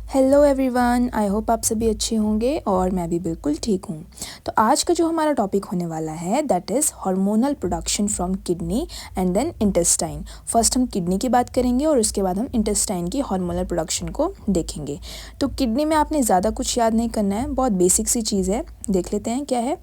Hello everyone, I hope आप सभी अच्छे होंगे और मैं भी बिल्कुल ठीक हूँ। तो आज का जो हमारा टॉपिक होने वाला है that is hormonal production from kidney and then intestine. First हम किडनी की बात करेंगे और उसके बाद हम इंटेस्टाइन की हार्मोनल प्रोडक्शन को देखेंगे। तो किडनी में आपने ज़्यादा कुछ याद नहीं करना है, बहुत बेसिक सी चीज़ है। देख लेते हैं क्या है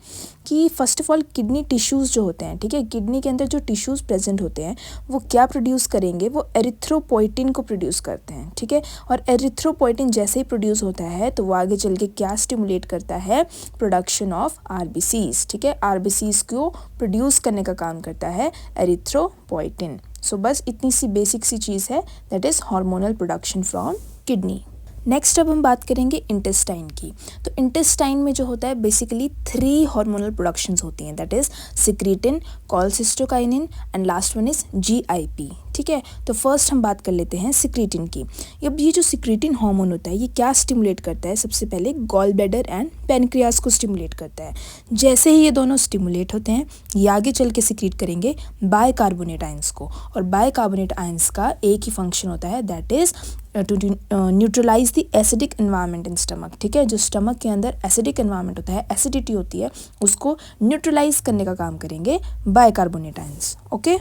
कि first of all kidney tissues जो होते हैं, ठीक है, किडनी के अंदर जो टिश्यूज़ प्रेजेंट होते हैं वो क्या प्रोड्यूस करेंगे, वो एरिथ्रोपोइटिन को प्रोड्यूस करते हैं, ठीक है। और एरिथ्रोपोइटिन जैसे ही प्रोड्यूस होता है तो वो आगे चल के क्या स्टिमुलेट करता है, प्रोडक्शन ऑफ आरबीसीज, ठीक है। आरबीसीज को प्रोड्यूस करने का काम करता है एरिथ्रोपोइटिन। सो बस इतनी सी बेसिक सी चीज़ है that is hormonal production from kidney. Next अब हम बात करेंगे इंटेस्टाइन की। तो इंटेस्टाइन में जो होता है बेसिकली 3 हार्मोनल प्रोडक्शंस होती हैं that is secretin, cholecystokinin and last one is GIP, ठीक है। तो फर्स्ट हम बात कर लेते हैं सिक्रीटिन की। अब ये जो सिक्रीटिन हार्मोन होता है ये क्या स्टिमुलेट करता है, सबसे पहले गॉल ब्लैडर एंड पेनक्रियास को स्टिमुलेट करता है। जैसे ही ये दोनों स्टिमुलेट होते हैं ये आगे चल के सिक्रीट करेंगे बाइकार्बोनेट आयंस को, और बाइकार्बोनेट आयंस का एक ही फंक्शन होता है that is to neutralise the acidic environment in stomach, ठीक है। जो स्टमक के अंदर एसिडिक एनवायरनमेंट होता है, एसिडिटी होती है, उसको न्यूट्रलाइज करने का काम करेंगे बाइकार्बोनेट आयंस। ओके,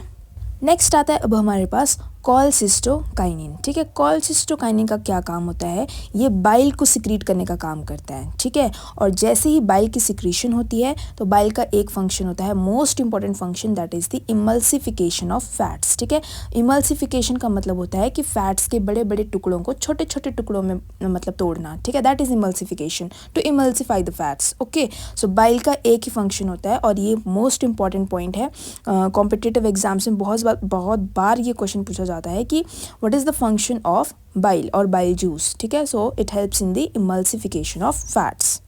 नेक्स्ट आता है अब हमारे पास कोलेसिस्टोकाइनिन, ठीक है। कोलेसिस्टोकाइनिन का क्या काम होता है, ये बाइल को सिक्रीट करने का काम करता है, ठीक है। और जैसे ही बाइल की सिक्रीशन होती है तो बाइल का एक फंक्शन होता है, most important function, that is the emulsification of fats, ठीक है। इमल्सिफिकेशन का मतलब होता है कि फैट्स के बड़े बड़े टुकड़ों को छोटे छोटे टुकड़ों में मतलब तोड़ना, ठीक है, that is emulsification, to emulsify the fats. Okay, so bile का एक ही फंक्शन होता है और ये मोस्ट इंपॉर्टेंट पॉइंट है। कॉम्पिटिटिव एग्जाम्स में बहुत बार ये क्वेश्चन पूछा जाता है कि what is the function of bile और बाइल जूस, ठीक है। So it helps in the emulsification of fats.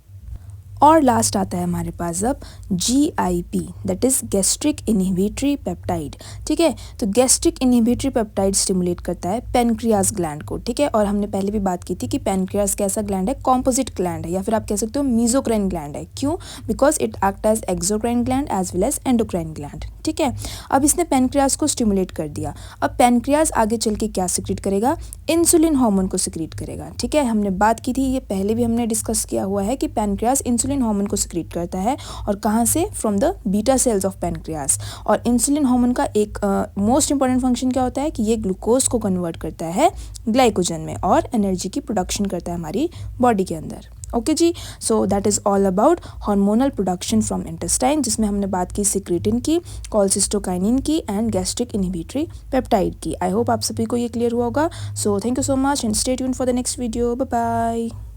और लास्ट आता है हमारे पास अब GIP that is gastric inhibitory peptide, ठीक है। तो गैस्ट्रिक इनहिबिटरी पेप्टाइड स्टिमुलेट करता है पेनक्रियास ग्लैंड को, ठीक है। और हमने पहले भी बात की थी कि पेनक्रियास कैसा ग्लैंड है, कॉम्पोजिट ग्लैंड है, या फिर आप कह सकते हो मीजोक्राइन ग्लैंड है। क्यों? Because it act as exocrine gland as well as endocrine gland, ठीक है। अब इसने पेनक्रियास को स्टिमुलेट कर दिया, अब पेनक्रियास आगे चल के क्या सिक्रीट करेगा, इंसुलिन हार्मोन को सिक्रीट करेगा, ठीक है। हमने बात की थी, ये पहले भी हमने डिस्कस किया हुआ है कि पेनक्रियास इंसुलिन हार्मोन को सिक्रीट करता है, और कहाँ से, from the beta cells of pancreas. और इंसुलिन हार्मोन का एक मोस्ट इंपॉर्टेंट फंक्शन क्या होता है कि ये ग्लूकोज को कन्वर्ट करता है ग्लाइकोजन में और एनर्जी की प्रोडक्शन करता है हमारी बॉडी के अंदर। ओके जी, so that is all about hormonal production from intestine, जिसमें हमने बात की सिक्रीटिन की, कोलेसिस्टोकाइनिन की एंड गैस्ट्रिक इनहिबिटरी पेप्टाइड की। आई होप आप सभी को ये क्लियर हुआ होगा। So thank you so much and stay tuned for the next video. Bye bye.